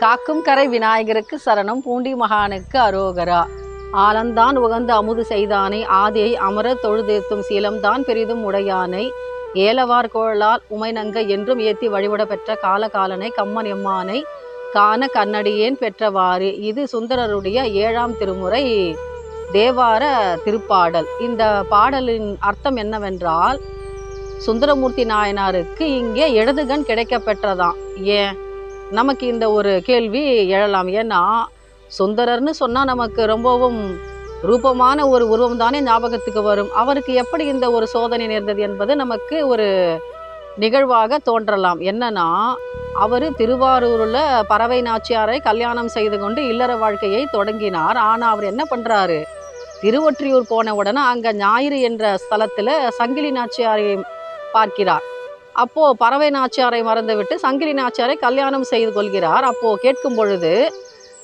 காக்கும் கரை விநாயகருக்கு சரணம், பூண்டி மகானுக்கு அரோகரா. ஆலந்தான் உகந்த அமுது செய்தானை, ஆதியை அமர தொழுதேத்தும் சீலம்தான் பெரிதும் உடையானை, ஏலவார் கோழால் உமைநங்க என்றும் ஏத்தி வழிபட பெற்ற காலகாலனை, கம்மன் எம்மானை காண கண்ணடியேன் பெற்றவாறு. இது சுந்தரருடைய 7ஆம் திருமுறை தேவார திருப்பாடல். இந்த பாடலின் அர்த்தம் என்னவென்றால், சுந்தரமூர்த்தி நாயனாருக்கு இங்கே இடதுகண் கிடைக்க பெற்றதாம். ஏன் நமக்கு இந்த ஒரு கேள்வி எழலாம். ஏன்னா சுந்தரர்னு சொன்னால் நமக்கு ரொம்பவும் ரூபமான ஒரு உருவம் தானே ஞாபகத்துக்கு வரும். அவருக்கு எப்படி இந்த ஒரு சோதனை நேர்ந்தது என்பது நமக்கு ஒரு நிகழ்வாக தோன்றலாம். என்னன்னா, அவர் திருவாரூரில் பறவை நாச்சியாரை கல்யாணம் செய்து கொண்டு இல்லற வாழ்க்கையை தொடங்கினார். ஆனால் அவர் என்ன பண்ணுறாரு, திருவொற்றியூர் போன உடனே அங்கே ஞாயிறு என்ற ஸ்தலத்தில் சங்கிலி நாச்சியாரை பார்க்கிறார். அப்போது பறவை நாச்சியாரை மறந்துவிட்டு சங்கிலி நாச்சியாரை கல்யாணம் செய்து கொள்கிறார். அப்போது கேட்கும் பொழுது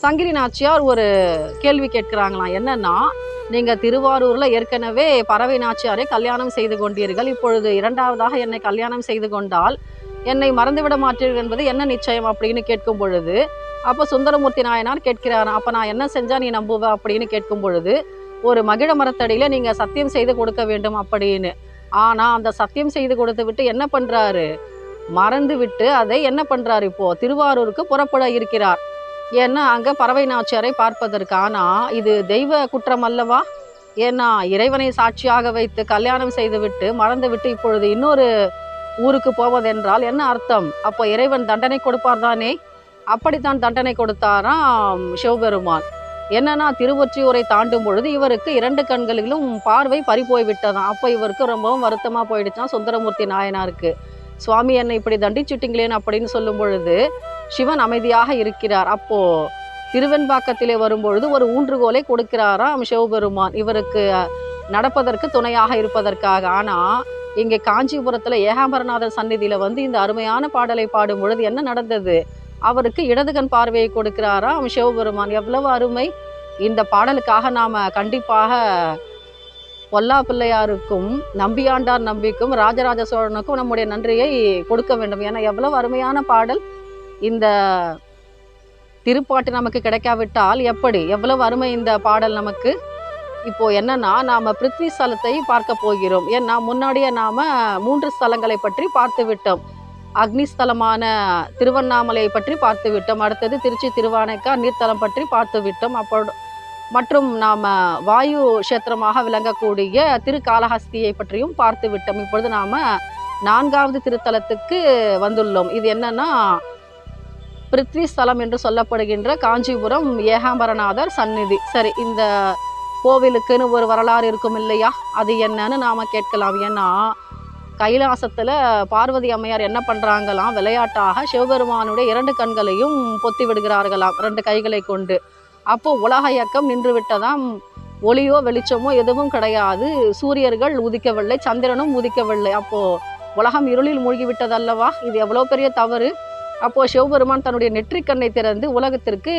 சங்கிலி நாச்சியார் ஒரு கேள்வி கேட்குறாங்களாம். என்னன்னா, நீங்கள் திருவாரூரில் ஏற்கனவே பறவை நாச்சியாரை கல்யாணம் செய்து கொண்டீர்கள், இப்பொழுது 2ஆவதாக என்னை கல்யாணம் செய்து கொண்டால் என்னை மறந்துவிட மாட்டீர்கள் என்பது என்ன நிச்சயம் அப்படின்னு கேட்கும் பொழுது, அப்போ சுந்தரமூர்த்தி நாயனார் கேட்கிறார், அப்போ நான் என்ன செஞ்சால் நீ நம்புவ அப்படின்னு கேட்கும் பொழுது, ஒரு மகிழ மரத்தடியில் நீங்கள் சத்தியம் செய்து கொடுக்க வேண்டும் அப்படின்னு. ஆனால் அந்த சத்தியம் செய்து கொடுத்து விட்டு என்ன பண்ணுறாரு, மறந்து விட்டு அதை என்ன பண்ணுறாரு, இப்போது திருவாரூருக்கு புறப்பட இருக்கிறார். ஏன்னா அங்கே பறவை நாச்சியாரை பார்ப்பதற்கு. ஆனால் இது தெய்வ குற்றம் அல்லவா? ஏன்னா இறைவனை சாட்சியாக வைத்து கல்யாணம் செய்து விட்டு மறந்து விட்டு இப்பொழுது இன்னொரு ஊருக்கு போவதென்றால் என்ன அர்த்தம்? அப்போ இறைவன் தண்டனை கொடுப்பார் தானே. அப்படித்தான் தண்டனை கொடுத்தாராம் சிவபெருமான். என்னன்னா, திருவொற்றியூரை தாண்டும் பொழுது இவருக்கு 2 கண்களிலும் பார்வை பறி போய் விட்டதாம். அப்போ இவருக்கு ரொம்பவும் வருத்தமாக போயிடுச்சான் சுந்தரமூர்த்தி நாயனாருக்கு. சுவாமி என்னை இப்படி தண்டிச்சுட்டிங்களேன்னு அப்படின்னு சொல்லும் பொழுது சிவன் அமைதியாக இருக்கிறார். அப்போது திருவெண்பாக்கத்திலே வரும்பொழுது ஒரு ஊன்றுகோலை கொடுக்கிறாராம் சிவபெருமான், இவருக்கு நடப்பதற்கு துணையாக இருப்பதற்காக. ஆனால் இங்கே காஞ்சிபுரத்தில் ஏகாம்பரநாதர் சந்நிதியில் வந்து இந்த அருமையான பாடலை பாடும் பொழுது என்ன நடந்தது, அவருக்கு இடதுகண் பார்வையை கொடுக்கிறாராம் சிவபெருமான். எவ்வளவு அருமை! இந்த பாடலுக்காக நாம் கண்டிப்பாக பொல்லா பிள்ளையாருக்கும் நம்பியாண்டார் நம்பிக்கும் ராஜராஜ சோழனுக்கும் நம்முடைய நன்றியை கொடுக்க வேண்டும். ஏன்னா எவ்வளவு அருமையான பாடல். இந்த திருப்பாட்டு நமக்கு கிடைக்காவிட்டால் எப்படி, எவ்வளவு அருமை இந்த பாடல் நமக்கு. இப்போது என்னன்னா, நாம் பிருத்வி ஸ்தலத்தை பார்க்க போகிறோம். ஏன்னா முன்னாடியே நாம் 3 ஸ்தலங்களை பற்றி பார்த்து விட்டோம். அக்னிஸ்தலமான திருவண்ணாமலையை பற்றி பார்த்து விட்டோம். அடுத்தது திருச்சி திருவானைக்கா நீர்த்தலம் பற்றி பார்த்து விட்டோம். மற்றும் நாம் வாயு கஷேத்திரமாக விளங்கக்கூடிய திருக்காளஹஸ்தியை பற்றியும் பார்த்து விட்டோம். இப்பொழுது நாம் 4ஆவது திருத்தலத்துக்கு வந்துள்ளோம். இது என்னன்னா, பிருத்வி ஸ்தலம் என்று சொல்லப்படுகின்ற காஞ்சிபுரம் ஏகாம்பரநாதர் சந்நிதி. சரி, இந்த கோவிலுக்குன்னு ஒரு வரலாறு இருக்கும் இல்லையா, அது என்னன்னு நாம் கேட்கலாம். ஏன்னா கைலாசத்தில் பார்வதி அம்மையார் என்ன பண்ணுறாங்களாம், விளையாட்டாக சிவபெருமானுடைய 2 கண்களையும் பொத்தி விடுகிறார்களாம் 2 கைகளை கொண்டு. அப்போது உலக இயக்கம் நின்று விட்டதாம். ஒளியோ வெளிச்சமோ எதுவும் கிடையாது. சூரியர்கள் உதிக்கவில்லை, சந்திரனும் உதிக்கவில்லை. அப்போது உலகம் இருளில் மூழ்கிவிட்டதல்லவா. இது எவ்வளோ பெரிய தவறு. அப்போது சிவபெருமான் தன்னுடைய நெற்றிக்கண்ணை திறந்து உலகத்திற்கு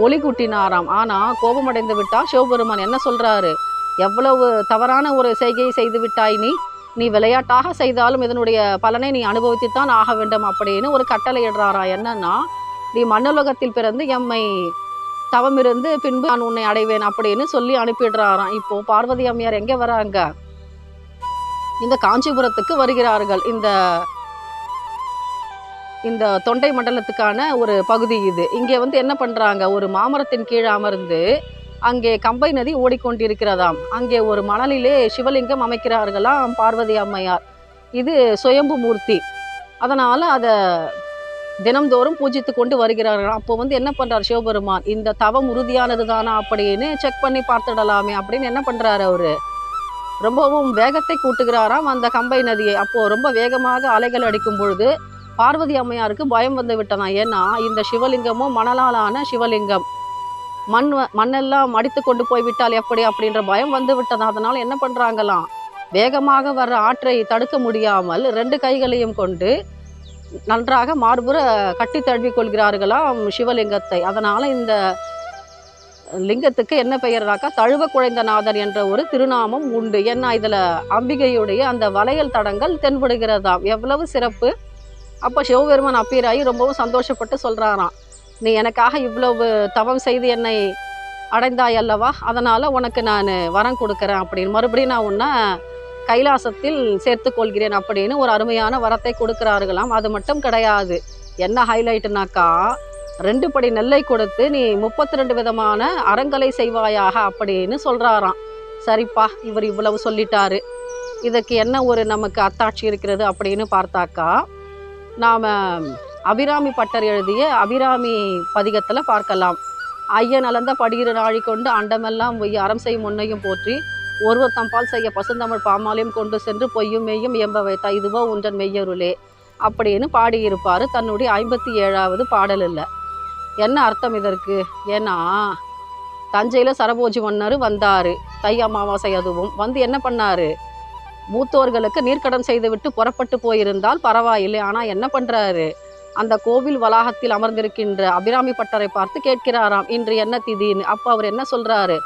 ஒளி கூட்டினாராம். ஆனால் கோபமடைந்து விட்டால் சிவபெருமான் என்ன சொல்கிறாரு, எவ்வளவு தவறான ஒரு செய்கையை செய்து விட்டாய் நீ விளையாட்டாக செய்தாலும் இதனுடைய பலனை நீ அனுபவித்துத்தான் ஆக வேண்டும் அப்படின்னு ஒரு கட்டளை இடுறாரா. என்னன்னா, நீ மண்ணுலகத்தில் பிறந்து எம்மை தவமிருந்து பின்பு நான் உன்னை அடைவேன் அப்படின்னு சொல்லி அனுப்பிடுறாராம். இப்போ பார்வதி அம்மையார் எங்கே வராங்க, இந்த காஞ்சிபுரத்துக்கு வருகிறார்கள். இந்த தொண்டை மண்டலத்துக்கான ஒரு பகுதி இது. இங்கே வந்து என்ன பண்ணுறாங்க, ஒரு மாமரத்தின் கீழே அமர்ந்து அங்கே கம்பை நதி ஓடிக்கொண்டிருக்கிறதாம். அங்கே ஒரு மணலிலே சிவலிங்கம் அமைக்கிறார்களாம் பார்வதி அம்மையார். இது சுயம்பு மூர்த்தி, அதனால் அதை தினம்தோறும் பூஜித்து கொண்டு வருகிறார்களாம். அப்போ வந்து என்ன பண்ணுறார் சிவபெருமான், இந்த தவம் உறுதியானது தானா அப்படின்னு செக் பண்ணி பார்த்துடலாமே அப்படின்னு என்ன பண்ணுறாரு, அவர் ரொம்பவும் வேகத்தை கூட்டுகிறாராம் அந்த கம்பை நதியை. அப்போது ரொம்ப வேகமாக அலைகள் அடிக்கும் பொழுது பார்வதி அம்மையாருக்கு பயம் வந்து விட்டதாம். ஏன்னா இந்த சிவலிங்கமும் மணலாலான சிவலிங்கம், மண்ணெல்லாம் அடித்து கொண்டு போய்விட்டால் எப்படி அப்படின்ற பயம் வந்து விட்டதாம். அதனால் என்ன பண்ணுறாங்களாம், வேகமாக வர்ற ஆற்றை தடுக்க முடியாமல் 2 கைகளையும் கொண்டு நன்றாக மார்புற கட்டி தழுவி கொள்கிறார்களாம் சிவலிங்கத்தை. அதனால் இந்த லிங்கத்துக்கு என்ன பெயர்னாக்கா தழுவ குழைந்தநாதர் என்ற ஒரு திருநாமம் உண்டு. ஏன்னா இதில் அம்பிகையுடைய அந்த வளையல் தடங்கள் தென்படுகிறதாம். எவ்வளவு சிறப்பு! அப்போ சிவபெருமான் அப்பீராகி ரொம்பவும் சந்தோஷப்பட்டு சொல்கிறாராம், நீ எனக்காக இவ்வளவு தவம் செய்து என்னை அடைந்தாய் அல்லவா, அதனால் உனக்கு நான் வரம் கொடுக்குறேன் அப்படின்னு, மறுபடியும் நான் உன்னை கைலாசத்தில் சேர்த்து கொள்கிறேன் அப்படின்னு ஒரு அருமையான வரத்தை கொடுக்குறார்களாம். அது மட்டும் கிடையாது, என்ன ஹைலைட்டுனாக்கா 2 படி நெல்லை கொடுத்து நீ 32 விதமான அறங்களை செய்வாயாக அப்படின்னு சொல்கிறாராம். சரிப்பா, இவர் இவ்வளவு சொல்லிட்டாரு, இதற்கு என்ன ஒரு நமக்கு அத்தாட்சி இருக்கிறது அப்படின்னு பார்த்தாக்கா, நாம் அபிராமி பட்டர் எழுதிய அபிராமி பதிகத்தில் பார்க்கலாம். ஐயன் அளந்த படியிரு நாழி கொண்டு அண்டமெல்லாம் பொய்ய அறம் செய்யும் முன்னையும் போற்றி ஒருவர் தம்பால் செய்ய பசுந்தமிழ் பாமாலையும் கொண்டு சென்று பொய்யும் மெய்யும் எம்ப வைத்தா இதுவோ உன்றன் மெய்யருளே அப்படின்னு பாடியிருப்பார் தன்னுடைய 57வது பாடலில். என்ன அர்த்தம் இதற்கு? ஏன்னா தஞ்சையில் சரபோஜி மன்னர் வந்தார், தை அமாவாசை அதுவும் வந்து என்ன பண்ணார், மூத்தோர்களுக்கு நீர்க்கடன் செய்துவிட்டு புறப்பட்டு போயிருந்தால் பரவாயில்லை, ஆனால் என்ன பண்ணுறாரு, அந்த கோவில் வளாகத்தில் அமர்ந்திருக்கின்ற அபிராமி பட்டரை பார்த்து கேட்கிறாராம், இன்று என்ன திதின்னு. அப்போ அவர் என்ன சொல்கிறாரு,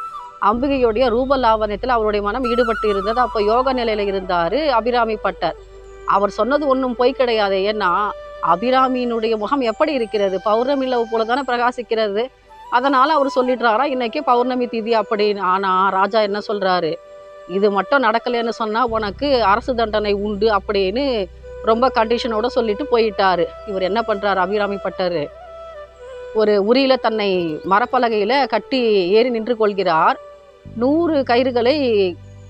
அம்பிகையுடைய ரூப லாவண்யத்தில் அவருடைய மனம் ஈடுபட்டு இருந்தது. அப்போ யோக நிலையில் இருந்தார் அபிராமி பட்டர். அவர் சொன்னது ஒன்றும் பொய் கிடையாது. ஏன்னா அபிராமியினுடைய முகம் எப்படி இருக்கிறது, பௌர்ணமி நிலவு போல தானே பிரகாசிக்கிறது. அதனால் அவர் சொல்லிடுறாரா இன்னைக்கு பௌர்ணமி திதி அப்படின்னு. ஆனால் ராஜா என்ன சொல்கிறாரு, இது மட்டும் நடக்கலைன்னு சொன்னால் உனக்கு அரசு தண்டனை உண்டு அப்படின்னு ரொம்ப கண்டிஷனோட சொல்லிட்டு போயிட்டாரு. இவர் என்ன பண்ணுறாரு, அபிராமி பட்டர் ஒரு உரியில் தன்னை மரப்பலகையில் கட்டி ஏறி நின்று கொள்கிறார். 100 கயிறுகளை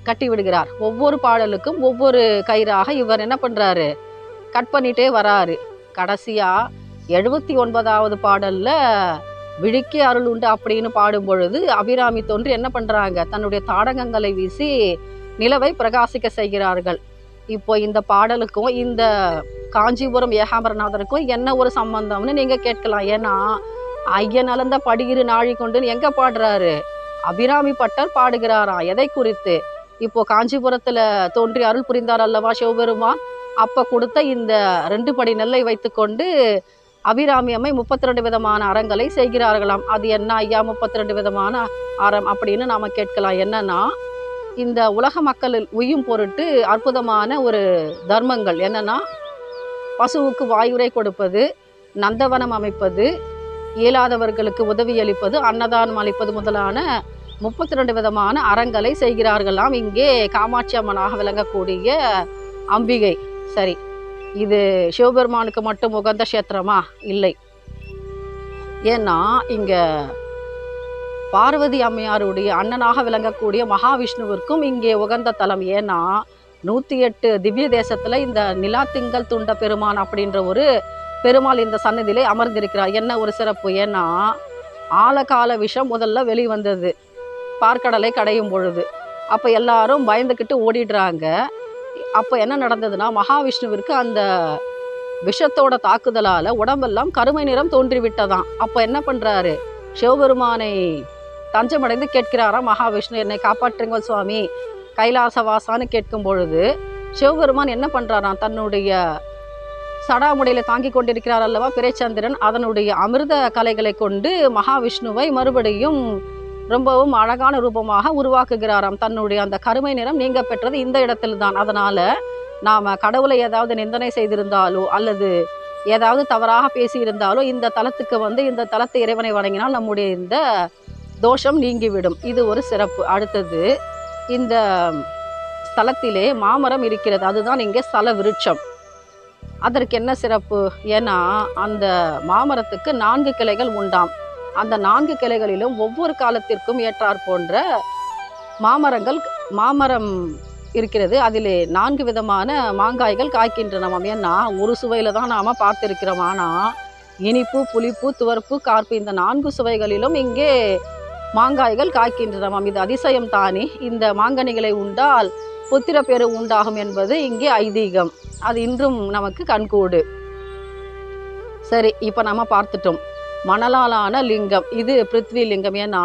கட்டி விடுகிறார். ஒவ்வொரு பாடலுக்கும் ஒவ்வொரு கயிறாக இவர் என்ன பண்ணுறாரு, கட் பண்ணிட்டே வராரு. கடைசியாக 79வது பாடலில் விழிக்கு அருள் உண்டு அப்படின்னு பாடும் பொழுது அபிராமி தோன்றி என்ன பண்ணுறாங்க, தன்னுடைய தாடகங்களை வீசி நிலவை பிரகாசிக்க செய்கிறார்கள். இப்போ இந்த பாடலுக்கும் இந்த காஞ்சிபுரம் ஏகாம்பரநாதருக்கும் என்ன ஒரு சம்பந்தம்னு நீங்கள் கேட்கலாம். ஏன்னா ஐயன் அளந்த படியிரு நாழி கொண்டு எங்கே பாடுறாரு, அபிராமி பட்டர் பாடுகிறாராம். எதை குறித்து, இப்போ காஞ்சிபுரத்தில் தோன்றி அருள் புரிந்தார் அல்லவா சிவபெருமான், அப்போ கொடுத்த இந்த 2 படி நெல்லை வைத்துக்கொண்டு அபிராமி அம்மை 32 விதமான அறங்களை செய்கிறார்களாம். அது என்ன ஐயா 32 விதமான அறம் அப்படின்னு நாம் கேட்கலாம். என்னன்னா இந்த உலக மக்களில் உய்யும் பொருட்டு அற்புதமான ஒரு தர்மங்கள் என்னன்னா, பசுவுக்கு வாயுரை கொடுப்பது, நந்தவனம் அமைப்பது, இயலாதவர்களுக்கு உதவி அளிப்பது, அன்னதானம் அளிப்பது முதலான 32 விதமான அறங்களை செய்கிறார்களாம் இங்கே காமாட்சி அம்மனாக விளங்கக்கூடிய அம்பிகை. சரி, இது சிவபெருமானுக்கு மட்டும் உகந்த கஷேத்திரமா? இல்லை. ஏன்னா இங்கே பார்வதி அம்மையாருடைய அண்ணனாக விளங்கக்கூடிய மகாவிஷ்ணுவிற்கும் இங்கே உகந்த தலம். ஏன்னா 108 திவ்ய தேசத்தில் இந்த நிலாத்திங்கள் துண்ட பெருமான் அப்படின்ற ஒரு பெருமாள் இந்த சன்னதியிலே அமர்ந்திருக்கிறார். என்ன ஒரு சிறப்பு, ஏன்னா ஆழகால விஷம் முதல்ல வெளிவந்தது பார்க்கடலை கடையும் பொழுது. அப்போ எல்லாரும் பயந்துக்கிட்டு ஓடிடுறாங்க. அப்போ என்ன நடந்ததுன்னா, மகாவிஷ்ணுவிற்கு அந்த விஷத்தோட தாக்குதலால் உடம்பெல்லாம் கருமை நிறம் தோன்றிவிட்டதாம். அப்போ என்ன பண்ணுறாரு, சிவபெருமானை தஞ்சமடைந்து கேட்கிறாராம் மகாவிஷ்ணு, என்னை காப்பாற்றுங்கள் சுவாமி கைலாசவாசான்னு கேட்கும் பொழுது சிவபெருமான் என்ன பண்ணுறாராம், தன்னுடைய சடாமுடியில் தாங்கி கொண்டிருக்கிறார் அல்லவா பிறைச்சந்திரன், அதனுடைய அமிர்த கலைகளை கொண்டு மகாவிஷ்ணுவை மறுபடியும் ரொம்பவும் அழகான ரூபமாக உருவாக்குகிறாராம். தன்னுடைய அந்த கருமை நிறம் நீங்க பெற்றது இந்த இடத்தில் தான். அதனால நாம் கடவுளை ஏதாவது நிந்தனை செய்திருந்தாலோ அல்லது ஏதாவது தவறாக பேசியிருந்தாலோ இந்த தலத்துக்கு வந்து இந்த தலத்தை இறைவனை வணங்கினால் நம்முடைய இந்த தோஷம் நீங்கிவிடும். இது ஒரு சிறப்பு. அடுத்தது, இந்த ஸ்தலத்திலே மாமரம் இருக்கிறது, அதுதான் இங்கே ஸ்தல விருட்சம். அதற்கு என்ன சிறப்பு, ஏன்னா அந்த மாமரத்துக்கு 4 கிளைகள் உண்டாம். அந்த 4 கிளைகளிலும் ஒவ்வொரு காலத்திற்கும் ஏற்றார் போன்ற மாமரம் இருக்கிறது. அதிலே 4 விதமான மாங்காய்கள் காய்க்கின்றனவாம். ஏன்னா ஒரு சுவையில் தான் நாம் பார்த்துருக்கிறோம். ஆனால் இனிப்பு, புளிப்பு, துவர்ப்பு, கார்ப்பு இந்த 4 சுவைகளிலும் இங்கே மாங்காய்கள் காய்க்கின்றனவாம். இது அதிசயம் தானே. இந்த மாங்கனிகளை உண்டால் புத்திர பேரு உண்டாகும் என்பது இங்கே ஐதீகம். அது இன்றும் நமக்கு கண்கூடு. சரி, இப்போ நம்ம பார்த்துட்டோம் மணலாலான லிங்கம். இது பிருத்வி லிங்கம். ஏன்னா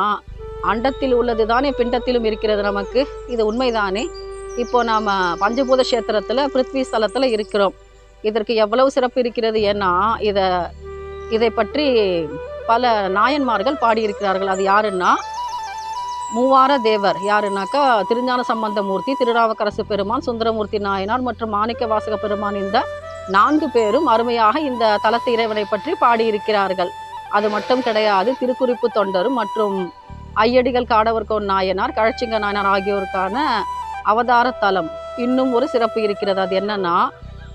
அண்டத்தில் உள்ளது தானே பிண்டத்திலும் இருக்கிறது நமக்கு. இது உண்மைதானே. இப்போ நாம் பஞ்சபூத கஷேத்திரத்தில் பிருத்வி ஸ்தலத்தில் இருக்கிறோம். இதற்கு எவ்வளவு சிறப்பு இருக்கிறது. ஏன்னா இதை பற்றி பல நாயன்மார்கள் பாடியிருக்கிறார்கள். அது யாருன்னா மூவார தேவர். யாருன்னாக்கா திருஞான சம்பந்தமூர்த்தி, திருநாவுக்கரசு பெருமான், சுந்தரமூர்த்தி நாயனார் மற்றும் மாணிக்க வாசக பெருமான். இந்த 4 பேரும் அருமையாக இந்த தலத்து இறைவனை பற்றி பாடியிருக்கிறார்கள். அது மட்டும் கிடையாது, திருக்குறிப்பு தொண்டரும் மற்றும் ஐயடிகள் காடவர்கோன் நாயனார், கழச்சிங்க நாயனார் ஆகியோருக்கான அவதார தலம் இன்னும் ஒரு சிறப்பு இருக்கிறது. அது என்னன்னா,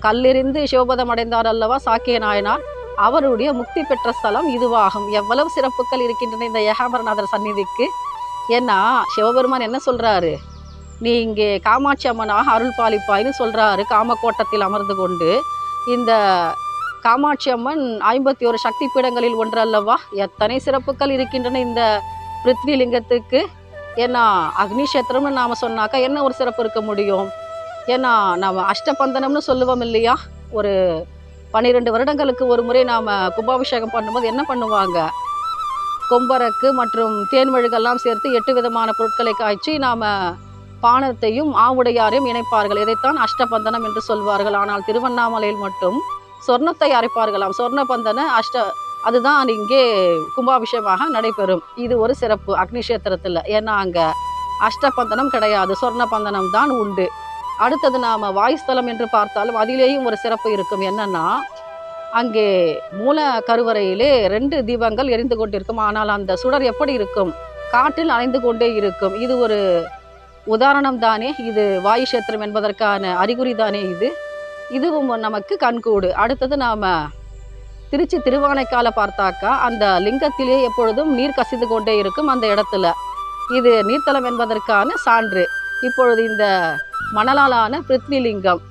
கல்லெறிந்து சிவபதம் அடைந்தார் அல்லவா சாக்கிய நாயனார், அவருடைய முக்தி பெற்ற ஸ்தலம் இதுவாகும். எவ்வளவு சிறப்புகள் இருக்கின்றன இந்த ஏகாம்பரநாதர் சந்நிதிக்கு. ஏன்னா சிவபெருமான் என்ன சொல்றாரு, நீ இங்கே காமாட்சி அம்மனாக அருள் பாலிப்பாய்னு சொல்றாரு. காமக்கோட்டத்தில் அமர்ந்து கொண்டு இந்த காமாட்சி அம்மன் 51 சக்தி பீடங்களில் ஒன்று அல்லவா. எத்தனை சிறப்புகள் இருக்கின்றன இந்த பிருத்வி லிங்கத்துக்கு. ஏன்னா அக்னிஷேத்திரம்னு நாம் சொன்னாக்கா என்ன ஒரு சிறப்பு இருக்க முடியும். ஏன்னா நாம் அஷ்டபந்தனம்னு சொல்லுவோம் இல்லையா. ஒரு 12 வருடங்களுக்கு ஒரு முறை நாம் கும்பாபிஷேகம் பண்ணும்போது என்ன பண்ணுவாங்க, கொம்பரக்கு மற்றும் தேன்மெழுகெல்லாம் சேர்த்து 8 விதமான பொருட்களை காய்ச்சி நாம் பானத்தையும் ஆவுடையாரையும் இணைப்பார்கள். இதைத்தான் அஷ்டபந்தனம் என்று சொல்வார்கள். ஆனால் திருவண்ணாமலையில் மட்டும் சொர்ணத்தை அரைப்பார்களாம். சொர்ணபந்தன அதுதான் இங்கே கும்பாபிஷேகமாக நடைபெறும். இது ஒரு சிறப்பு அக்னிஷேத்திரத்தில். ஏன்னா அங்கே அஷ்டபந்தனம் கிடையாது, சொர்ணபந்தனம் தான் உண்டு. அடுத்தது நாம் வாயுஸ்தலம் என்று பார்த்தாலும் அதிலேயும் ஒரு சிறப்பு இருக்கும். என்னன்னா, அங்கே மூல கருவறையிலே 2 தீபங்கள் எரிந்து கொண்டிருக்கும். ஆனால் அந்த சுடர் எப்படி இருக்கும், காற்றில் அணைந்து கொண்டே இருக்கும். இது ஒரு உதாரணம் தானே, இது வாயு கஷேத்திரம் என்பதற்கான அறிகுறி தானே இதுவும் நமக்கு கண்கூடு. அடுத்தது நாம் திருச்சி திருவானைக்கால பார்த்தாக்கா அந்த லிங்கத்திலே எப்பொழுதும் நீர் கசிந்து கொண்டே இருக்கும். அந்த இடத்துல இது நீர்த்தலம் என்பதற்கான சான்று. இப்பொழுது இந்த மணலாலான பிருத்வி லிங்கம்,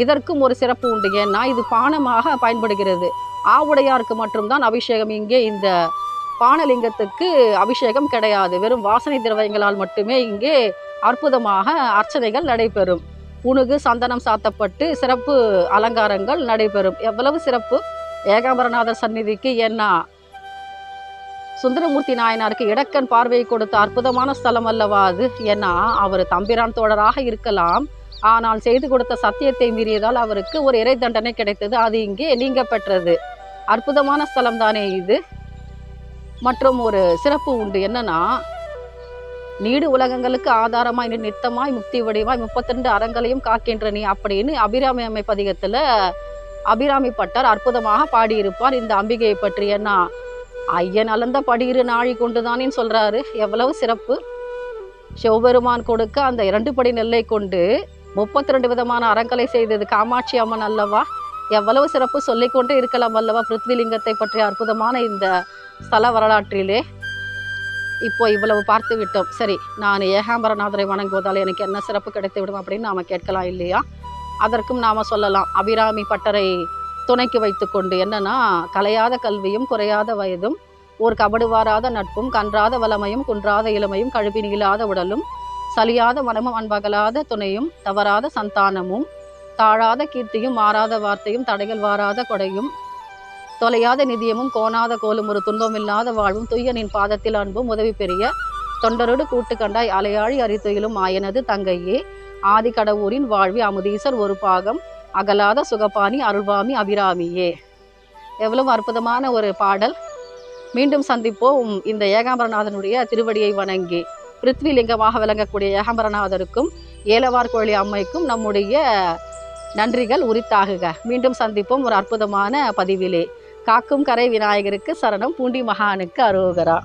இதற்கும் ஒரு சிறப்பு உண்டு. ஏன்னா இது பானமாக பயன்படுகிறது. ஆவுடையாருக்கு மட்டும்தான் அபிஷேகம். இங்கே இந்த பானலிங்கத்துக்கு அபிஷேகம் கிடையாது. வெறும் வாசனை திரவியங்களால் மட்டுமே இங்கே அற்புதமாக அர்ச்சனைகள் நடைபெறும். புனுகு சந்தனம் சாத்தப்பட்டு சிறப்பு அலங்காரங்கள் நடைபெறும். எவ்வளவு சிறப்பு ஏகாம்பரநாதர் சந்நிதிக்கு. ஏன்னா சுந்தரமூர்த்தி நாயனாருக்கு இடக்கண் பார்வையை கொடுத்த அற்புதமான ஸ்தலம் அல்லவா அது. ஏன்னா அவர் தம்பிரான் தோழராக இருக்கலாம், ஆனால் செய்து கொடுத்த சத்தியத்தை மீறியதால் அவருக்கு ஒரு இறை தண்டனை கிடைத்தது. அது இங்கே நீங்க பெற்றது. அற்புதமான ஸ்தலம் தானே இது. மற்றும் ஒரு சிறப்பு உண்டு. என்னன்னா, நீடு உலகங்களுக்கு ஆதாரமாய் நித்தமாய் முக்தி வடிவாய் 32 அறங்களையும் காக்கின்ற நீ அப்படின்னு அபிராமி அம்மை பதிகத்தில் அபிராமி பட்டர் அற்புதமாக பாடியிருப்பார் இந்த அம்பிகையை பற்றி. ஏன்னா ஐயன் அளந்த படியிரு நாழி கொண்டுதானேன்னு சொல்றாரு. எவ்வளவு சிறப்பு. சிவபெருமான் கொடுக்க அந்த 2 படி நெல்லை கொண்டு 32 விதமான அறங்களை செய்தது காமாட்சி அம்மன் அல்லவா. எவ்வளவு சிறப்பு, சொல்லிக்கொண்டே இருக்கலாம் அல்லவா பிருத்விலிங்கத்தை பற்றிய அற்புதமான இந்த ஸ்தல வரலாற்றிலே. இப்போ இவ்வளவு பார்த்து விட்டோம். சரி, நான் ஏகாம்பரநாதரை வணங்குவதால் எனக்கு என்ன சிறப்பு கிடைத்து விடும் அப்படின்னு நாம் கேட்கலாம் இல்லையா. அதற்கும் நாம் சொல்லலாம், அபிராமி பட்டரை துணைக்கு வைத்து கொண்டு. என்னன்னா, கலையாத கல்வியும் குறையாத வயதும் ஒரு கபடுவாராத நட்பும் கன்றாத வளமையும் குன்றாத இளமையும் கழுவி நீளாத உடலும் சலியாத மனமும் அன்பகலாத துணையும் தவறாத சந்தானமும் தாழாத கீர்த்தியும் மாறாத வார்த்தையும் தடைகள் வாராத கொடையும் தொலையாத நிதியமும் கோணாத கோலும் ஒரு துன்பமில்லாத வாழ்வும் துய்யனின் பாதத்தில் அன்பும் உதவி பெரிய தொண்டரோடு கூட்டு கண்டாய் அலையாழி அரித்துயிலும் ஆயனது தங்கையே ஆதி கடவுரின் வாழ்வி அமுதீசர் ஒரு பாகம் அகலாத சுகபாணி அருள்வாமி அபிராமியே. எவ்வளவு அற்புதமான ஒரு பாடல். மீண்டும் சந்திப்போம். இந்த ஏகாம்பரநாதனுடைய திருவடியை வணங்கி பிருத்விலிங்கமாக விளங்கக்கூடிய ஏகாம்பரநாதருக்கும் ஏலவார் கோழி அம்மைக்கும் நம்முடைய நன்றிகள் உரித்தாகுக. மீண்டும் சந்திப்போம் ஒரு அற்புதமான பதிவிலே. காக்கும் கரை விநாயகருக்கு சரணம், பூண்டி மகானுக்கு அரோகரா.